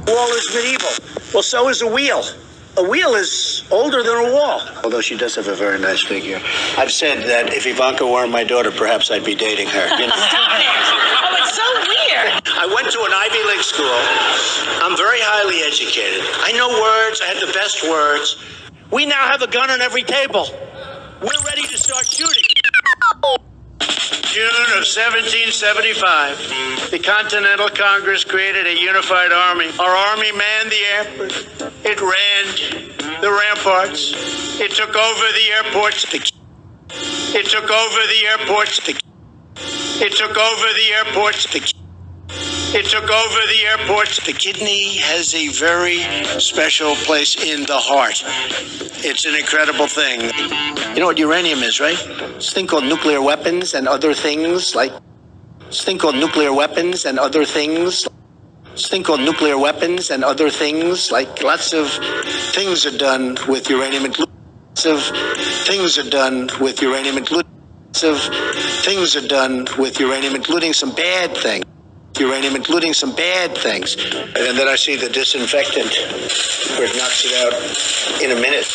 Wall is medieval. Well, so is a wheel. A wheel is older than a wall. Although she does have a very nice figure. I've said that if Ivanka were my daughter, perhaps I'd be dating her. You know? Stop it! Oh, it's so weird. I went to an Ivy League school. I'm very highly educated. I know words. I have the best words. We now have a gun on every table. We're ready to start shooting. June of 1775, the Continental Congress created a unified army. Our army manned the air. It ran the ramparts. It took over the airports. It took over the airports. It took over the airports. It took over the airports. The kidney has a very special place in the heart. It's an incredible thing. You know what uranium is, right? It's a thing called nuclear weapons and other things like... It's a thing called nuclear weapons and other things. It's a thing called nuclear weapons and other things like lots of things are done with uranium. Lots of things are done with uranium. Lots of things are done with uranium, including some bad things. Uranium, including some bad things. And then I see the disinfectant, where it knocks it out in a minute.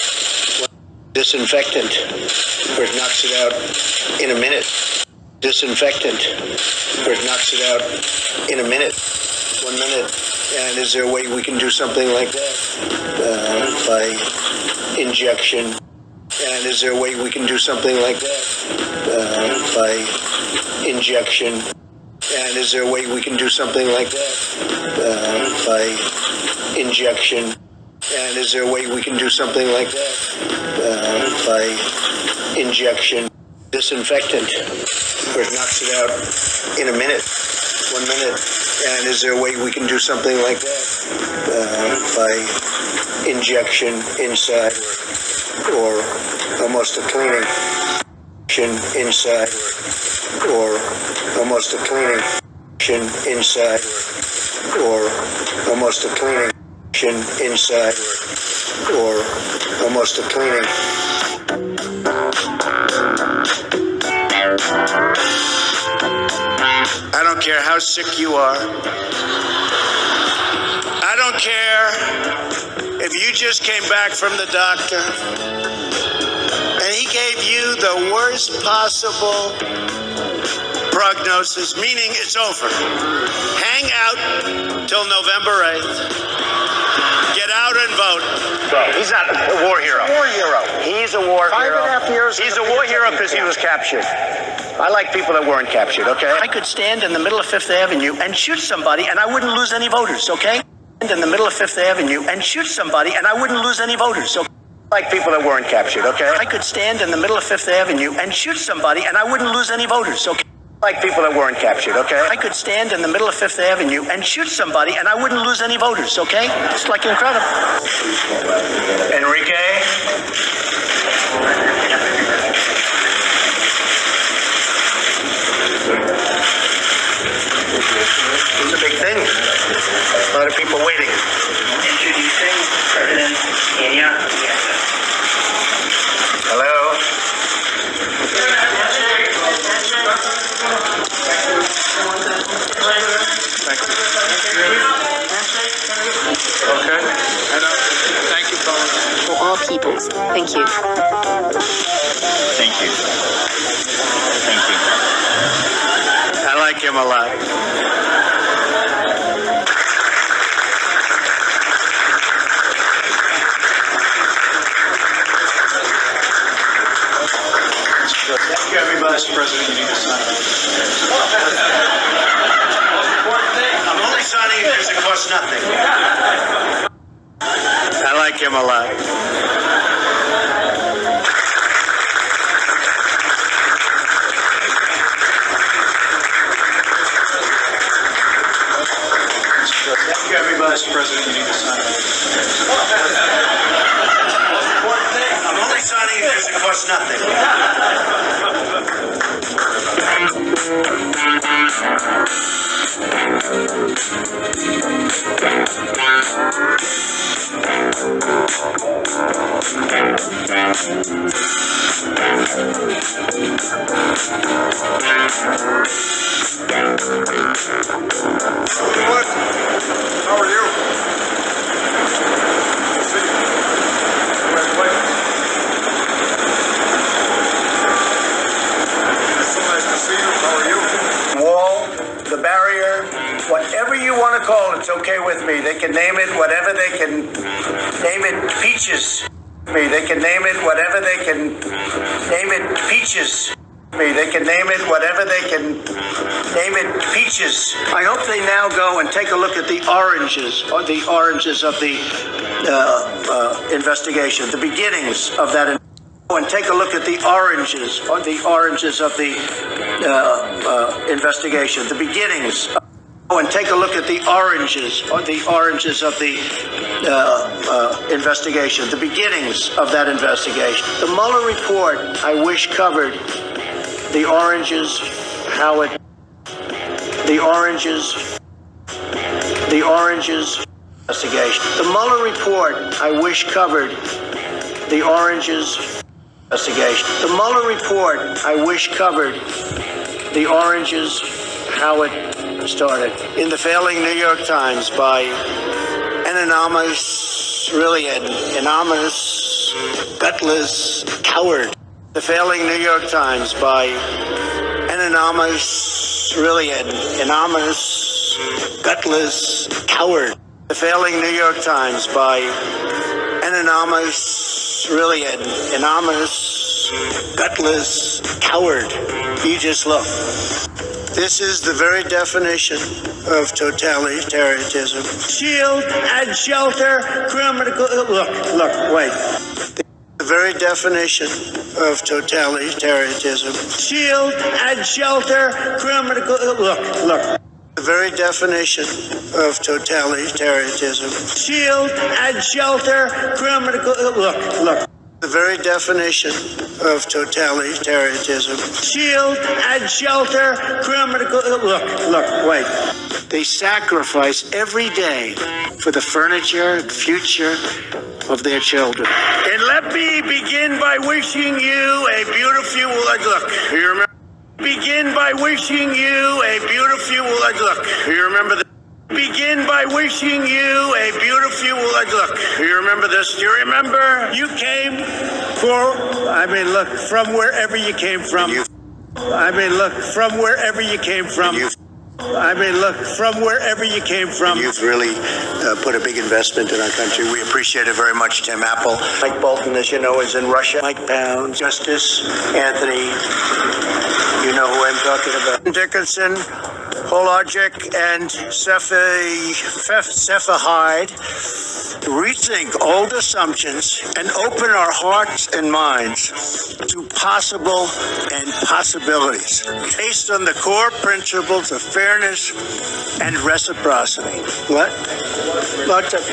Disinfectant, where it knocks it out in a minute. Disinfectant, where it knocks it out in a minute. 1 minute. And is there a way we can do something like that? By injection. And is there a way we can do something like that? By injection. And is there a way we can do something like that? By injection. And is there a way we can do something like that? By injection. Disinfectant, where it knocks it out in a minute. 1 minute. And is there a way we can do something like that? By injection inside or almost a cleaning. Inside or almost a cleaning inside or almost a cleaning inside or almost a cleaning. I don't care how sick you are. I don't care if you just came back from the doctor and he gave you the worst possible prognosis, meaning it's over. Hang out till November 8th. Get out and vote. He's not a war hero. War hero. He's a war hero. 5.5 years. He's a war hero because he was captured. I like people that weren't captured, okay? I could stand in the middle of Fifth Avenue and shoot somebody and I wouldn't lose any voters, okay? In the middle of Fifth Avenue and shoot somebody and I wouldn't lose any voters, okay? Like people that weren't captured, okay? I could stand in the middle of Fifth Avenue and shoot somebody and I wouldn't lose any voters, okay? Like people that weren't captured, okay? I could stand in the middle of Fifth Avenue and shoot somebody and I wouldn't lose any voters, okay? It's like incredible. Enrique? It's a big thing. A lot of people waiting. Introducing President Kenya. Hello? Thank you. Okay. Thank you, Paul. For all peoples. Thank you. Thank you. Thank you. I like him a lot. Thank you, everybody. Mr. President, you need to sign. I'm only signing it because it costs nothing. I like him a lot. Thank you, everybody. Mr. President, you need to sign. I'm only signing it because it costs nothing. How are you? want to call it, it's okay with me. They can name it whatever they can name it. Peaches. They can name it whatever they can name it. Peaches. They can name it whatever they can name it. Peaches. I hope they now go and take a look at the oranges, or the oranges of the investigation, the beginnings of that. And take a look at the oranges, or the oranges of the investigation, the beginnings. And take a look at the oranges, or the oranges of the investigation, the beginnings of that investigation. The Mueller report, I wish, covered the oranges, how it, the oranges investigation. The Mueller report, I wish, covered the oranges investigation. The Mueller report, I wish, covered the oranges, how it started. In the failing New York Times by an anonymous, really an anonymous, gutless coward. The failing New York Times by an anonymous, really an anonymous, gutless coward. The failing New York Times by an anonymous, really an anonymous, gutless coward. You just look. This is the very definition of totalitarianism. Shield and shelter, criminal. Look, wait. The very definition of totalitarianism. Shield and shelter, criminal. Look. The very definition of totalitarianism. Shield and shelter, criminal. Look. The very definition of totalitarianism. Shield and shelter, criminal. Look, wait. They sacrifice every day for the furniture and future of their children. And let me begin by wishing you a beautiful, look, you remember? Begin by wishing you a beautiful, look, you remember the Begin by wishing you a beautiful, look, you remember this? Do you remember? You came from wherever you came from. From wherever you came from. From wherever you came from. You've really put a big investment in our country. We appreciate it very much, Tim Apple. Mike Bolton, as you know, is in Russia. Mike Pound, Justice Anthony, you know who I'm talking about. Dickinson, Hologic, and Cephahide. Rethink old assumptions and open our hearts and minds to possible and possibilities based on the core principles of fairness and reciprocity. What? Lots of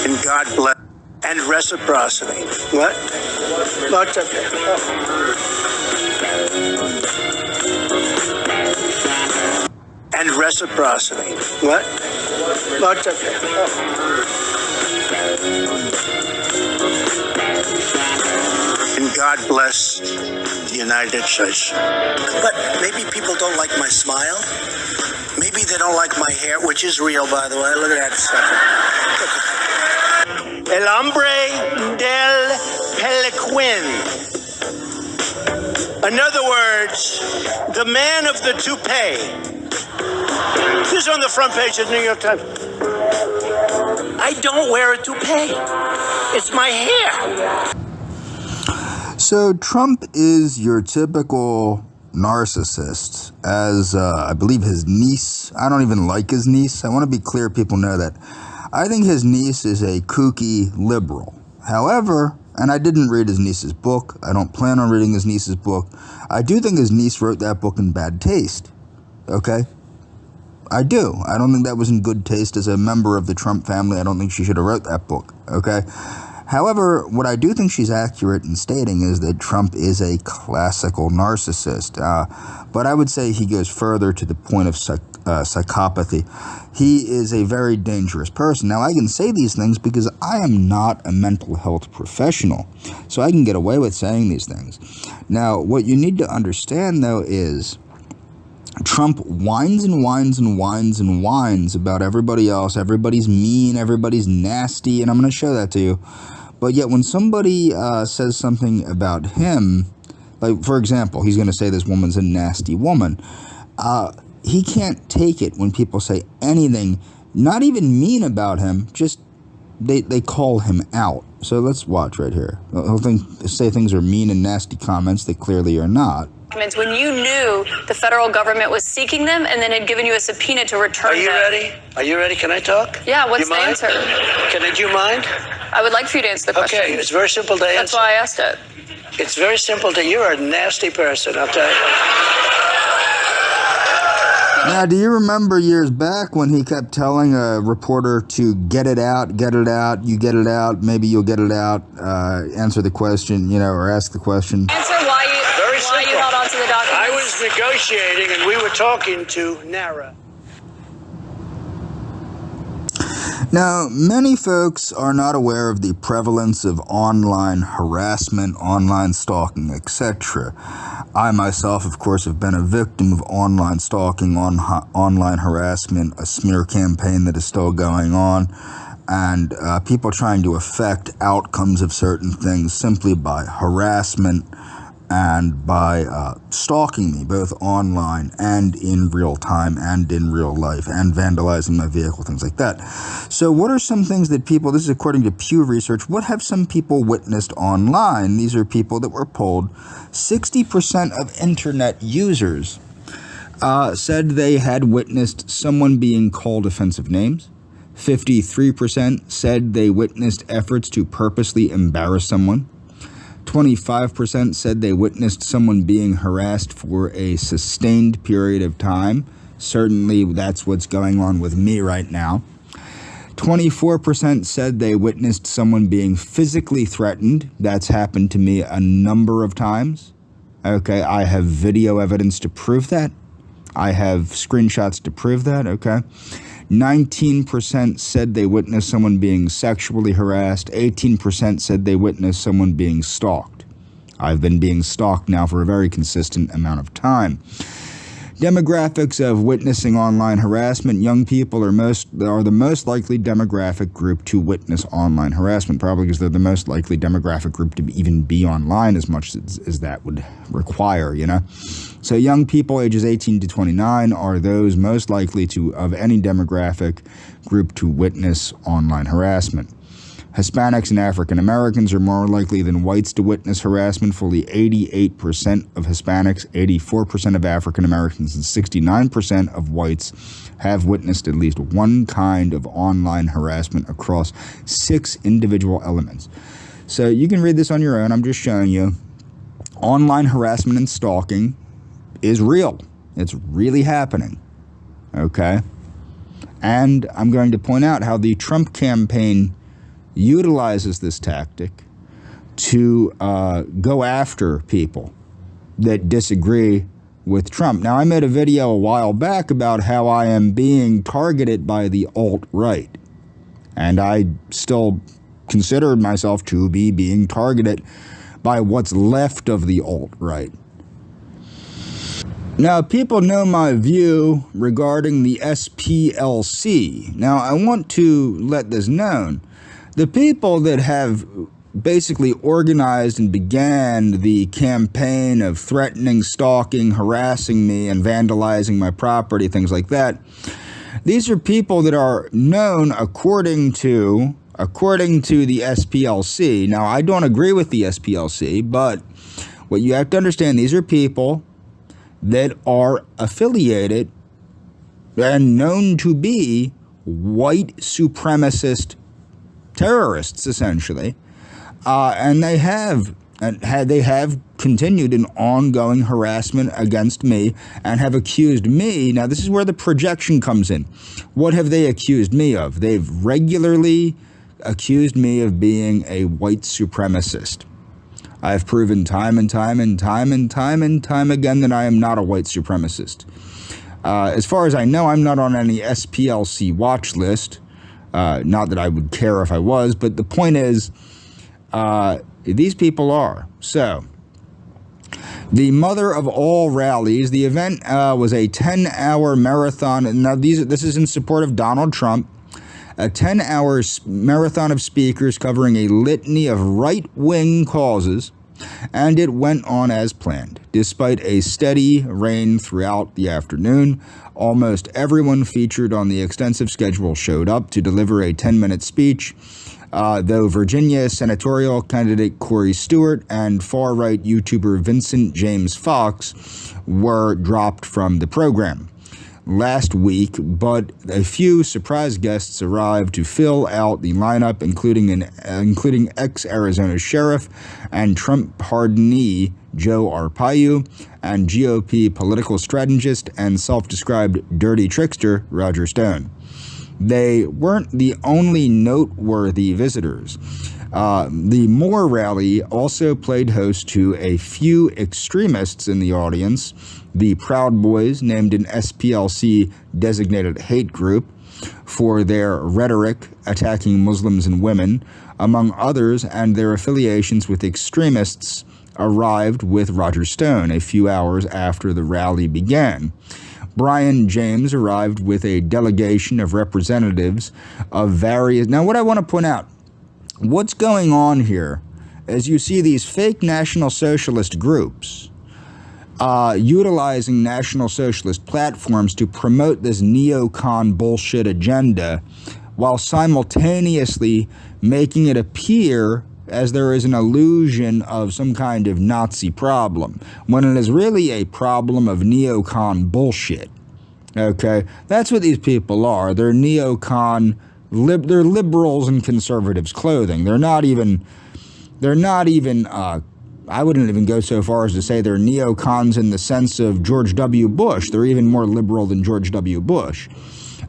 and God bless and reciprocity. What? Lots of and reciprocity. What? Lots of and God bless the United States. But maybe people don't like my smile. Maybe they don't like my hair, which is real, by the way. Look at that stuff. El hombre del peliquin. In other words, the man of the toupee. This is on the front page of the New York Times. I don't wear a toupee. It's my hair. So Trump is your typical narcissist, as I believe his niece, I don't even like his niece. I want to be clear, people know that. I think his niece is a kooky liberal. However, and I didn't read his niece's book. I don't plan on reading his niece's book. I do think his niece wrote that book in bad taste. Okay? I do. I don't think that was in good taste as a member of the Trump family. I don't think she should have wrote that book. Okay? However, what I do think she's accurate in stating is that Trump is a classical narcissist. But I would say he goes further to the point of psychopathy. He is a very dangerous person. Now, I can say these things because I am not a mental health professional, so I can get away with saying these things. Now, what you need to understand, though, is Trump whines and whines and whines and whines about everybody else. Everybody's mean, everybody's nasty, and I'm going to show that to you. But yet when somebody says something about him, Like, for example, he's going to say this woman's a nasty woman. He can't take it when people say anything, not even mean about him, just they call him out. So let's watch right here. He'll say things are mean and nasty comments that clearly are not. When you knew the federal government was seeking them and then had given you a subpoena to return them. Are you ready? Are you ready? Can I talk? Yeah, what's the mind? answer? Do you mind? I would like for you to answer the question. Okay, it's very simple to answer. That's why I asked it. It's very simple to, you're a nasty person, I'll tell you. Now, do you remember years back when he kept telling a reporter to get it out, you get it out, maybe you'll get it out, answer the question, or ask the question. Answer why you held on to the documents. I was negotiating and we were talking to NARA. Now, many folks are not aware of the prevalence of online harassment, online stalking, etc. I myself, of course, have been a victim of online stalking, online harassment, a smear campaign that is still going on, and people trying to affect outcomes of certain things simply by harassment and by stalking me, both online and in real time and in real life, and vandalizing my vehicle, things like that. So what are some things that people, this is according to Pew Research, what have some people witnessed online? These are people that were polled. 60% of internet users said they had witnessed someone being called offensive names. 53% said they witnessed efforts to purposely embarrass someone. 25% said they witnessed someone being harassed for a sustained period of time. Certainly, that's what's going on with me right now. 24% said they witnessed someone being physically threatened. That's happened to me a number of times. Okay, I have video evidence to prove that. I have screenshots to prove that, okay? 19% said they witnessed someone being sexually harassed. 18% said they witnessed someone being stalked. I've been being stalked now for a very consistent amount of time. Demographics of witnessing online harassment. Young people are the most likely demographic group to witness online harassment, probably because they're the most likely demographic group to even be online as much as that would require, So young people ages 18 to 29 are those most likely of any demographic group to witness online harassment. Hispanics and African Americans are more likely than whites to witness harassment. Fully 88% of Hispanics, 84% of African Americans, and 69% of whites have witnessed at least one kind of online harassment across 6 individual elements. So you can read this on your own. I'm just showing you. Online harassment and stalking is real. It's really happening. Okay? And I'm going to point out how the Trump campaign utilizes this tactic to go after people that disagree with Trump. Now, I made a video a while back about how I am being targeted by the alt-right, and I still considered myself to be being targeted by what's left of the alt-right. Now, people know my view regarding the SPLC. Now, I want to let this known. The people that have basically organized and began the campaign of threatening, stalking, harassing me, and vandalizing my property, things like that, these are people that are known according to the SPLC. Now, I don't agree with the SPLC, but what you have to understand, these are people that are affiliated and known to be white supremacist terrorists, essentially, and they have continued an ongoing harassment against me and have accused me. Now, this is where the projection comes in. What have they accused me of? They've regularly accused me of being a white supremacist. I've proven time and time again that I am not a white supremacist. As far as I know, I'm not on any SPLC watch list. Not that I would care if I was, but the point is, these people are. So, the mother of all rallies, the event was a 10-hour marathon. Now, this is in support of Donald Trump. A 10-hour marathon of speakers covering a litany of right-wing causes. and it went on as planned. Despite a steady rain throughout the afternoon, almost everyone featured on the extensive schedule showed up to deliver a 10-minute speech, though Virginia senatorial candidate Corey Stewart and far-right YouTuber Vincent James Fox were dropped from the program last week, but a few surprise guests arrived to fill out the lineup, including ex-Arizona Sheriff and Trump pardonee Joe Arpaio and GOP political strategist and self-described dirty trickster Roger Stone. They weren't the only noteworthy visitors. The Moore rally also played host to a few extremists in the audience. The Proud Boys, named an SPLC-designated hate group for their rhetoric attacking Muslims and women, among others, and their affiliations with extremists, arrived with Roger Stone a few hours after the rally began. Brian James arrived with a delegation of representatives of various... Now, what I want to point out, what's going on here is you see these fake National Socialist groups utilizing National Socialist platforms to promote this neocon bullshit agenda while simultaneously making it appear as there is an illusion of some kind of Nazi problem, when it is really a problem of neocon bullshit. Okay? That's what these people are. They're neocon, they're liberals in conservatives' clothing. They're not even, I wouldn't even go so far as to say they're neocons in the sense of George W. Bush. They're even more liberal than George W. Bush,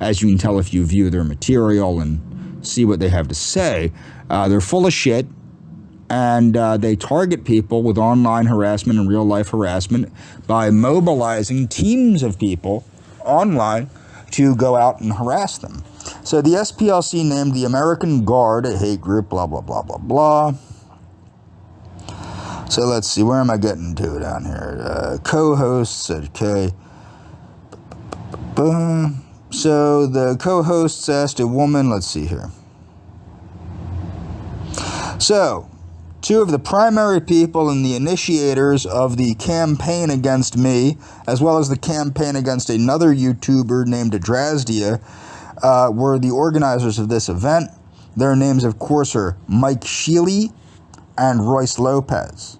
as you can tell if you view their material and see what they have to say. They're full of shit. And they target people with online harassment and real-life harassment by mobilizing teams of people online to go out and harass them. So the SPLC named the American Guard a hate group, blah, blah, blah, blah, blah. So let's see, where am I getting to down here? Co-hosts, okay. So the co-hosts asked a woman, let's see here. So, two of the primary people and the initiators of the campaign against me, as well as the campaign against another YouTuber named Drazdia, were the organizers of this event. Their names, of course, are Mike Shealy and Royce Lopez.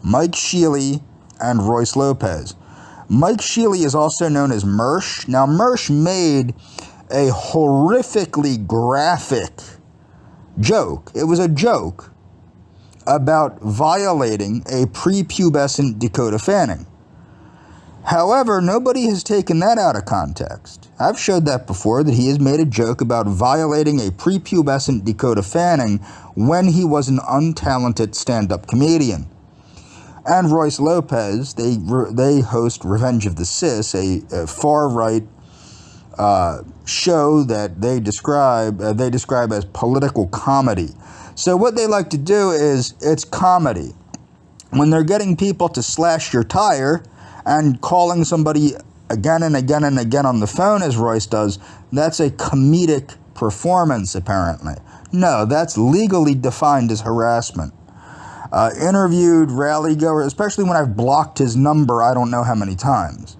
Mike Shealy and Royce Lopez. Mike Shealy is also known as Mersh. Now, Mersh made a horrifically graphic joke. It was a joke about violating a prepubescent Dakota Fanning. However, nobody has taken that out of context. I've showed that before, that he has made a joke about violating a prepubescent Dakota Fanning when he was an untalented stand-up comedian. And Royce Lopez, they host Revenge of the Cis, a far-right show that they describe as political comedy. So what they like to do is, it's comedy. When they're getting people to slash your tire and calling somebody again and again and again on the phone, as Royce does, that's a comedic performance, apparently. No, that's legally defined as harassment. Interviewed rally goer, especially when I've blocked his number I don't know how many times,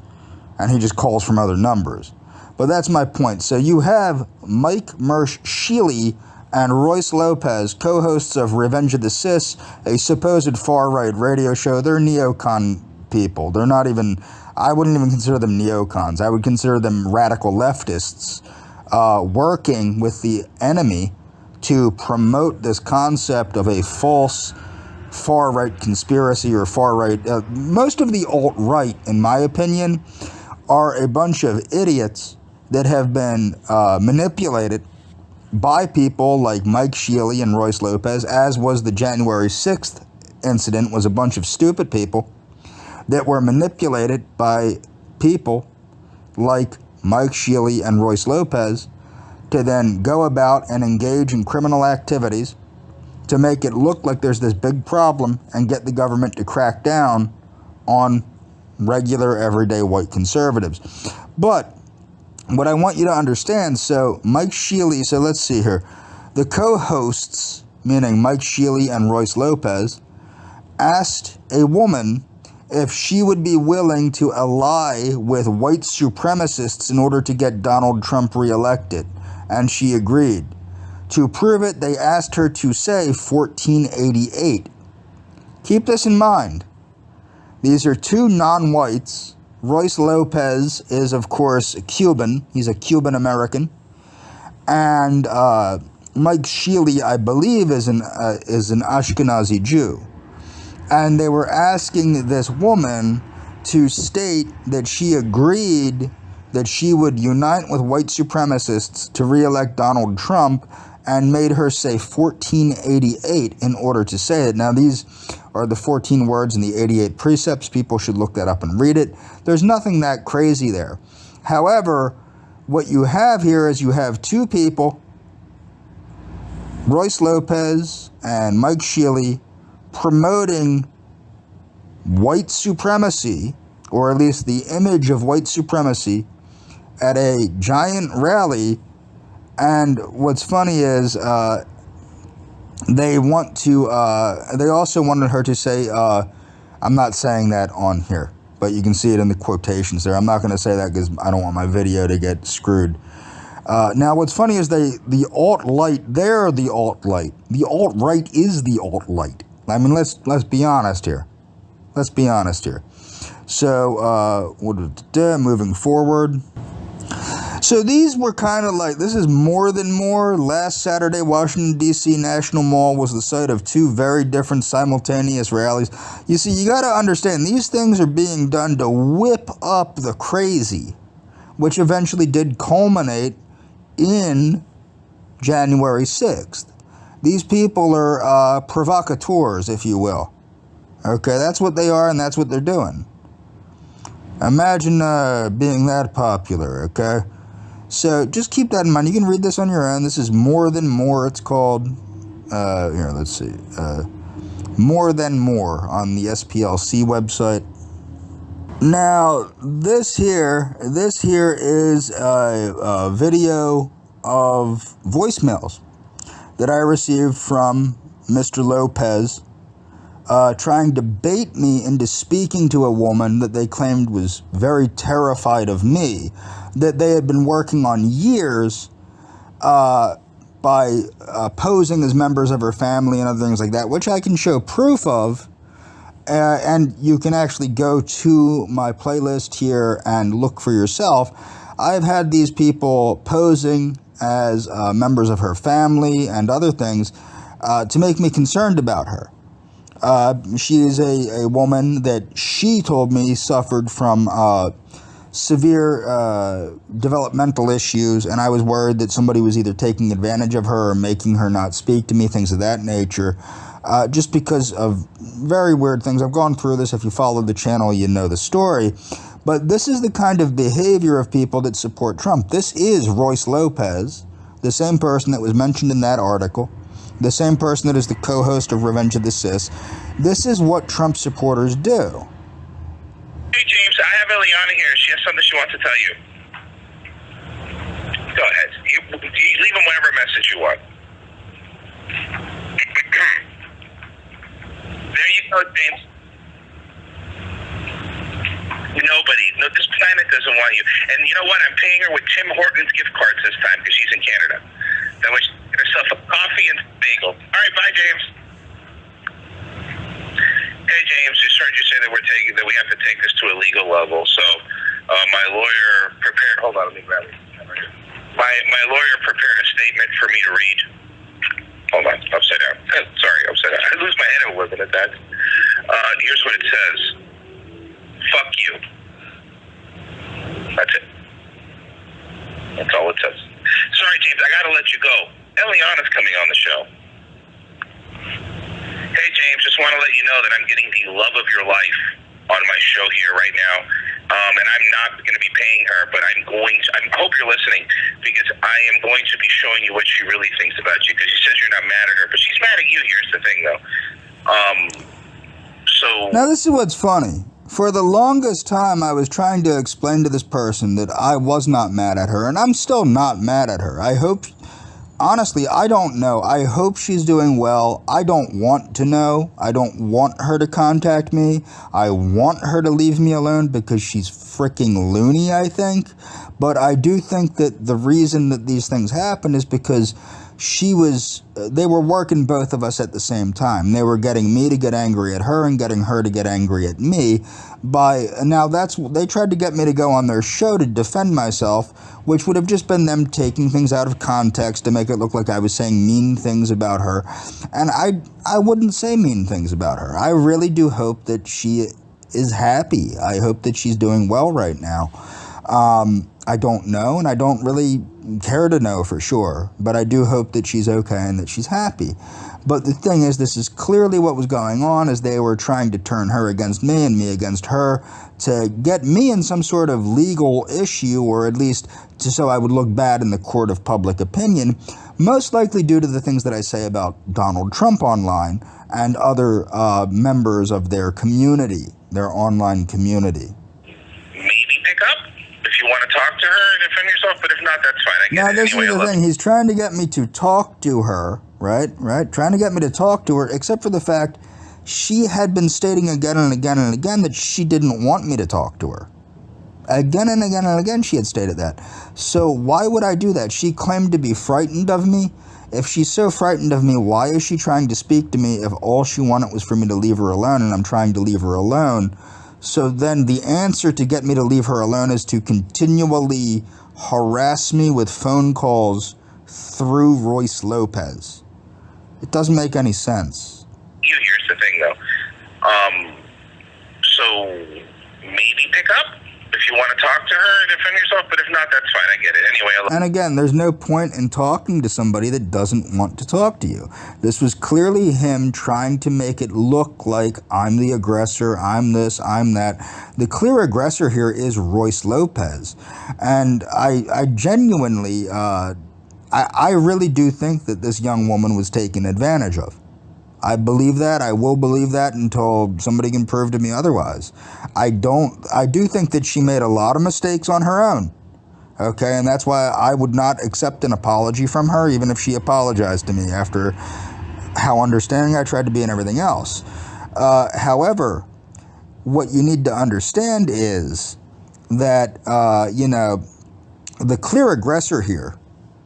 and he just calls from other numbers. But that's my point. So you have Mike Mersh Shealy and Royce Lopez, co-hosts of Revenge of the Cis, a supposed far-right radio show. They're neocon people. They're not even, I wouldn't even consider them neocons. I would consider them radical leftists working with the enemy to promote this concept of a false far-right conspiracy or far-right. Most of the alt-right, in my opinion, are a bunch of idiots that have been manipulated by people like Mike Shealy and Royce Lopez, as was the January 6th incident, was a bunch of stupid people that were manipulated by people like Mike Shealy and Royce Lopez to then go about and engage in criminal activities to make it look like there's this big problem and get the government to crack down on regular, everyday white conservatives. But what I want you to understand, so Mike Shealy, so let's see here. The co-hosts, meaning Mike Shealy and Royce Lopez, asked a woman if she would be willing to ally with white supremacists in order to get Donald Trump reelected, and she agreed. To prove it, they asked her to say 1488. Keep this in mind. These are two non-whites. Royce Lopez is, of course, Cuban. He's a Cuban American. And Mike Shealy, I believe, is an Ashkenazi Jew. And they were asking this woman to state that she agreed that she would unite with white supremacists to re-elect Donald Trump, and made her say 1488 in order to say it. Now, these are the 14 words in the 88 precepts. People should look that up and read it. There's nothing that crazy there. However, what you have here is you have two people, Royce Lopez and Mike Shealy, promoting white supremacy, or at least the image of white supremacy, at a giant rally. And what's funny is they also wanted her to say, I'm not saying that on here, but you can see it in the quotations there. I'm not going to say that because I don't want my video to get screwed. Now, what's funny is the alt-light, they're the alt-light. The alt-right is the alt-light. I mean, let's be honest here. Let's be honest here. So, moving forward. So these were kind of like, this is more than more. Last Saturday, Washington, D.C. National Mall was the site of two very different simultaneous rallies. You see, you got to understand, these things are being done to whip up the crazy, which eventually did culminate in January 6th. These people are provocateurs, if you will. Okay, that's what they are, and that's what they're doing. Imagine being that popular, okay? So just keep that in mind. You can read this on your own. This is More Than More. It's called, here, let's see. More Than More on the SPLC website. Now, this here is a video of voicemails that I received from Mr. Lopez, trying to bait me into speaking to a woman that they claimed was very terrified of me, that they had been working on years by posing as members of her family and other things like that, which I can show proof of. And you can actually go to my playlist here and look for yourself. I've had these people posing as members of her family and other things to make me concerned about her. She is a woman that she told me suffered from severe developmental issues, and I was worried that somebody was either taking advantage of her or making her not speak to me, things of that nature, just because of very weird things. I've gone through this. If you follow the channel, you know the story. But this is the kind of behavior of people that support Trump. This is Royce Lopez, the same person that was mentioned in that article, the same person that is the co-host of Revenge of the Sis. This is what Trump supporters do. Hey, James, I have Eliana here. She has something she wants to tell you. Go ahead. You leave him whatever message you want. There you go, James. Nobody. No, this planet doesn't want you. And you know what? I'm paying her with Tim Hortons gift cards this time because she's in Canada. That way she can get herself a coffee and bagel. All right, bye, James. Hey, James, just heard you say that we have to take this to a legal level. So my lawyer prepared. Hold on, let me grab it. My lawyer prepared a statement for me to read. Hold on, upside down. Sorry, upside down. I lose my head looking at that. Here's what it says. Fuck you. That's it. That's all it says. Sorry, James, I gotta let you go. Eliana's coming on the show. Hey, James, just want to let you know that I'm getting the love of your life on my show here right now. And I'm not going to be paying her, but I hope you're listening, because I am going to be showing you what she really thinks about you, because she says you're not mad at her, but she's mad at you. Here's the thing, though. Now, this is what's funny. For the longest time, I was trying to explain to this person that I was not mad at her, and I'm still not mad at her. I hope honestly, I don't know. I hope she's doing well. I don't want to know. I don't want her to contact me. I want her to leave me alone because she's freaking loony, I think. But I do think that the reason that these things happen is because they were working both of us at the same time. They were getting me to get angry at her and getting her to get angry at me. They tried to get me to go on their show to defend myself, which would have just been them taking things out of context to make it look like I was saying mean things about her. And I wouldn't say mean things about her. I really do hope that she is happy. I hope that she's doing well right now. I don't know, and I don't really care to know for sure, but I do hope that she's okay and that she's happy. But the thing is, this is clearly what was going on, as they were trying to turn her against me and me against her to get me in some sort of legal issue, or at least so I would look bad in the court of public opinion, most likely due to the things that I say about Donald Trump online and other members of their community, their online community. Maybe pick up if you want to talk to her and defend yourself, but if not, that's fine. I get Now, it. this Anyway, is the thing. He's trying to get me to talk to her, right? Trying to get me to talk to her, except for the fact she had been stating again and again and again that she didn't want me to talk to her. Again and again and again she had stated that. So why would I do that? She claimed to be frightened of me. If she's so frightened of me, why is she trying to speak to me if all she wanted was for me to leave her alone, and I'm trying to leave her alone? So then the answer to get me to leave her alone is to continually harass me with phone calls through Royce Lopez. It doesn't make any sense. Here's the thing, though. So maybe pick up if you want to talk to her and defend yourself, but if not, that's fine. I get it. Anyway, And again, there's no point in talking to somebody that doesn't want to talk to you. This was clearly him trying to make it look like I'm the aggressor, I'm this, I'm that. The clear aggressor here is Royce Lopez. And I genuinely, I really do think that this young woman was taken advantage of. I believe that. I will believe that until somebody can prove to me otherwise. I do think that she made a lot of mistakes on her own. Okay, and that's why I would not accept an apology from her, even if she apologized to me after how understanding I tried to be and everything else. However, what you need to understand is that, the clear aggressor here,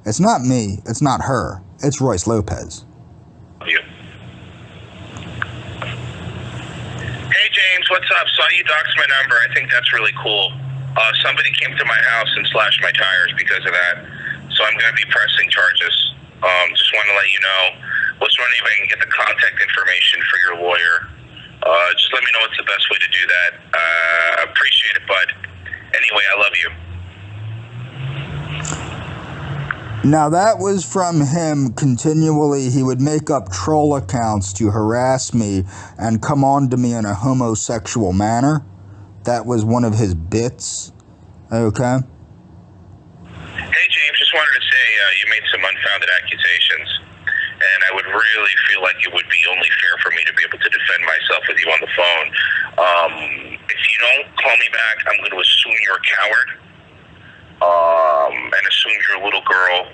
it's not me, it's not her, it's Royce Lopez. you. Hey, James, what's up? Saw you doxed my number. I think that's really cool. Somebody came to my house and slashed my tires because of that, so I'm going to be pressing charges. Just want to let you know. Was wondering if I can get the contact information for your lawyer. Just let me know what's the best way to do that. Appreciate it, bud. Anyway, I love you. Now that was from him continually. He would make up troll accounts to harass me and come on to me in a homosexual manner. That was one of his bits. Okay? Hey, James, just wanted to say you made some unfounded accusations, and I would really feel like it would be only fair for me to be able to defend myself with you on the phone. If you don't call me back, I'm going to assume you're a coward, and assume you're a little girl.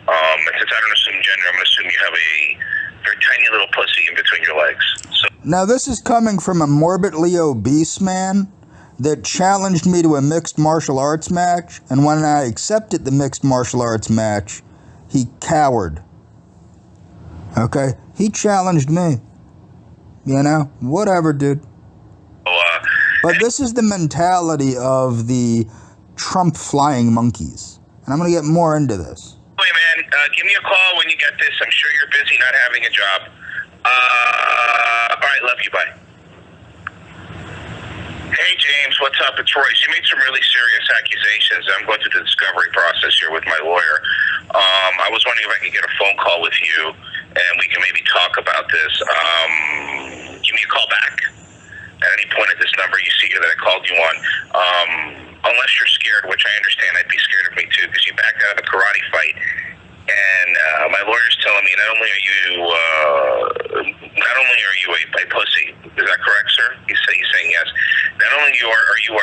And since I don't assume gender, I'm going to assume you have a very tiny little pussy in between your legs. So. Now this is coming from a morbidly obese man that challenged me to a mixed martial arts match, and when I accepted the mixed martial arts match, he cowered. Okay? He challenged me. Whatever, dude. But this is the mentality of the Trump flying monkeys. And I'm going to get more into this. Hey, man, give me a call when you get this. I'm sure you're busy not having a job. All right, love you, bye. Hey, James, what's up? It's Royce. You made some really serious accusations. I'm going through the discovery process here with my lawyer. I was wondering if I could get a phone call with you, and we can maybe talk about this. Give me a call back at any point at this number you see here that I called you on. Unless you're scared, which I understand. I'd be scared of me, too, because you backed out of a karate fight. And my lawyer's telling me not only are you a pussy, is that correct, sir? He's saying yes. Not only are you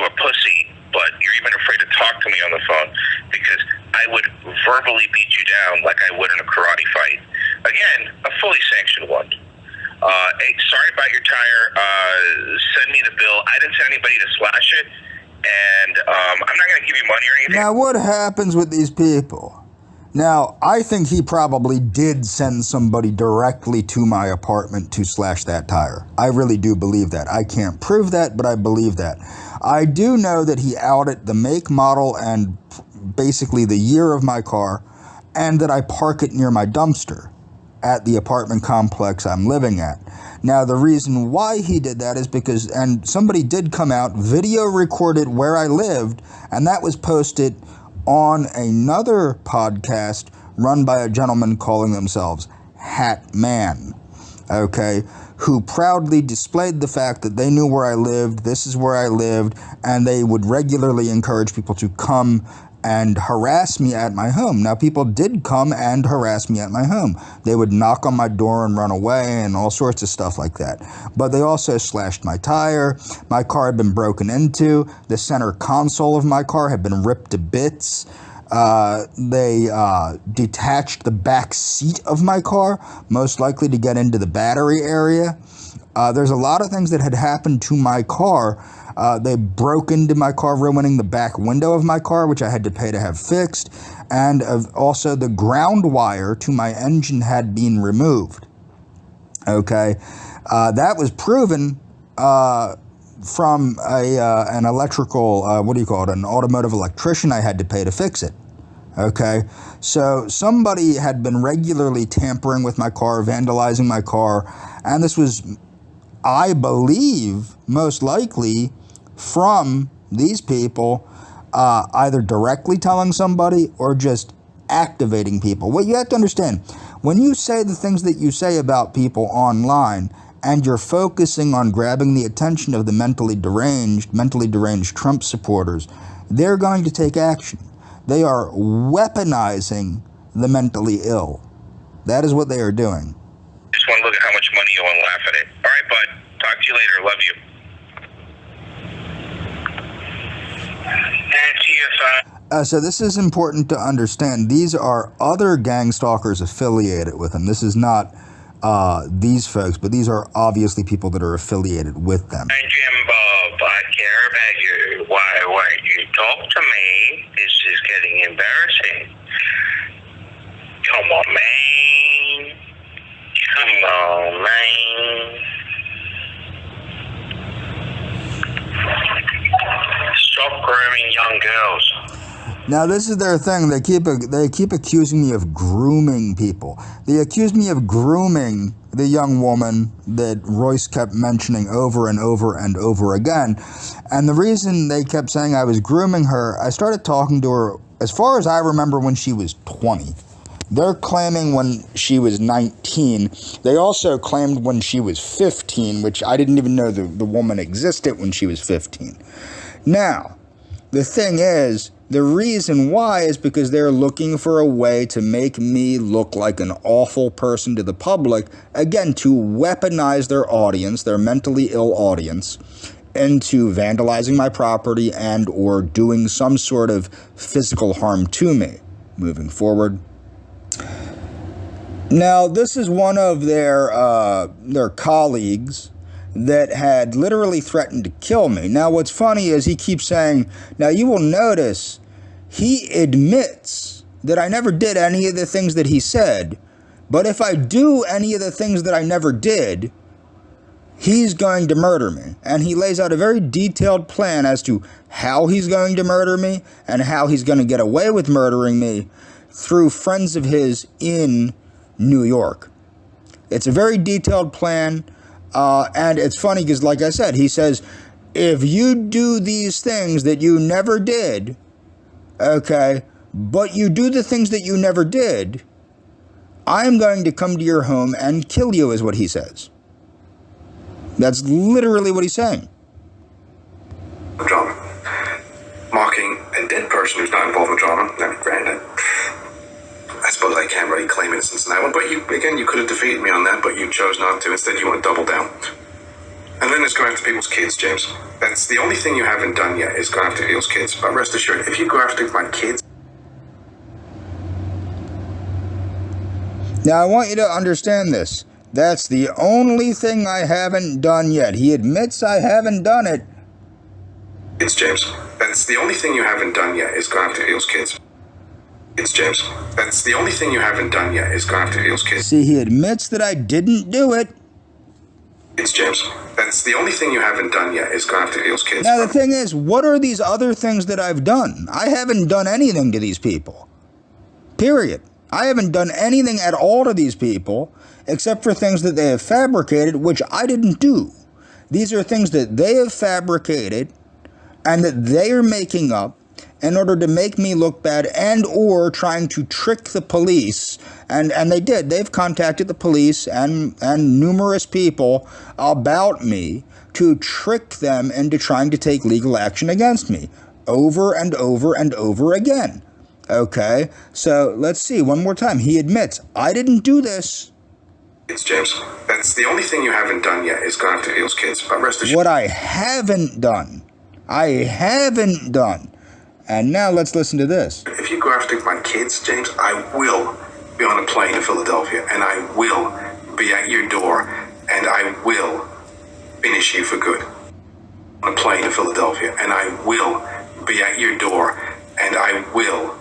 a pussy, but you're even afraid to talk to me on the phone because I would verbally beat you down like I would in a karate fight. Again, a fully sanctioned one. Hey, sorry about your tire. Send me the bill. I didn't send anybody to slash it, and I'm not going to give you money or anything. Now, what happens with these people? Now, I think he probably did send somebody directly to my apartment to slash that tire. I really do believe that. I can't prove that, but I believe that. I do know that he outed the make, model, and basically the year of my car, and that I park it near my dumpster at the apartment complex I'm living at. Now, the reason why he did that is because, and somebody did come out, video recorded where I lived, and that was posted on another podcast run by a gentleman calling themselves Hat Man, okay, who proudly displayed the fact that they knew where I lived, this is where I lived, and they would regularly encourage people to come and harass me at my home. Now, people did come and harass me at my home. They would knock on my door and run away and all sorts of stuff like that. But they also slashed my tire. My car had been broken into. The center console of my car had been ripped to bits. They detached the back seat of my car, most likely to get into the battery area. There's a lot of things that had happened to my car. They broke into my car, ruining the back window of my car, which I had to pay to have fixed. And also the ground wire to my engine had been removed. Okay. That was proven from an electrical, an automotive electrician I had to pay to fix it. Okay. So somebody had been regularly tampering with my car, vandalizing my car. And this was, I believe, most likely from these people either directly telling somebody or just activating people. What you have to understand, when you say the things that you say about people online and you're focusing on grabbing the attention of the mentally deranged Trump supporters, they're going to take action. They are weaponizing the mentally ill. That is what they are doing. Just want to look at how much money you want to laugh at it. All right, bud. Talk to you later. Love you. So this is important to understand. These are other gang stalkers affiliated with him. This is not these folks, but these are obviously people that are affiliated with them. Hi, Jim Bob. I care about you. Why you talk to me? This is getting embarrassing. Come on, man. Come on, man. Stop grooming young girls. Now, this is their thing. They keep accusing me of grooming people. They accused me of grooming the young woman that Royce kept mentioning over and over and over again. And the reason they kept saying I was grooming her, I started talking to her, as far as I remember, when she was 20. They're claiming when she was 19. They also claimed when she was 15, which I didn't even know the woman existed when she was 15. Now, the thing is, the reason why is because they're looking for a way to make me look like an awful person to the public, again, to weaponize their audience, their mentally ill audience, into vandalizing my property and or doing some sort of physical harm to me moving forward. Now, this is one of their colleagues that had literally threatened to kill me. Now, what's funny is he keeps saying, now you will notice he admits that I never did any of the things that he said, but if I do any of the things that I never did, he's going to murder me. And he lays out a very detailed plan as to how he's going to murder me and how he's going to get away with murdering me through friends of his in New York. It's a very detailed plan. And it's funny because, like I said, he says, if you do these things that you never did, okay, but you do the things that you never did, I'm going to come to your home and kill you, is what he says. That's literally what he's saying. Drama. Mocking a dead person who's not involved in drama. Now, granted, I suppose I can't really claim innocence in that one, but you could have defeated me on that, but you chose not to. Instead, you want to double down. And then it's going after people's kids, James. That's the only thing you haven't done yet, is going after people's kids. But rest assured, if you go after my kids... Now, I want you to understand this. That's the only thing I haven't done yet. He admits I haven't done it. It's James. That's the only thing you haven't done yet is gone after those kids. It's James. That's the only thing you haven't done yet is gone after those kids. See, he admits that I didn't do it. It's James. That's the only thing you haven't done yet is gone after those kids. Now, the thing is, what are these other things that I've done? I haven't done anything to these people. Period. I haven't done anything at all to these people except for things that they have fabricated, which I didn't do. These are things that they have fabricated and that they are making up in order to make me look bad and or trying to trick the police. And they did. They've contacted the police and numerous people about me to trick them into trying to take legal action against me over and over and over again. Okay, so let's see one more time. He admits, I didn't do this. It's James. That's the only thing you haven't done yet is gone after those kids. But rest assured. What I haven't done. And now let's listen to this. If you go after my kids, James, I will be on a plane to Philadelphia, and I will be at your door, and I will finish you for good. On a plane to Philadelphia, and I will be at your door, and I will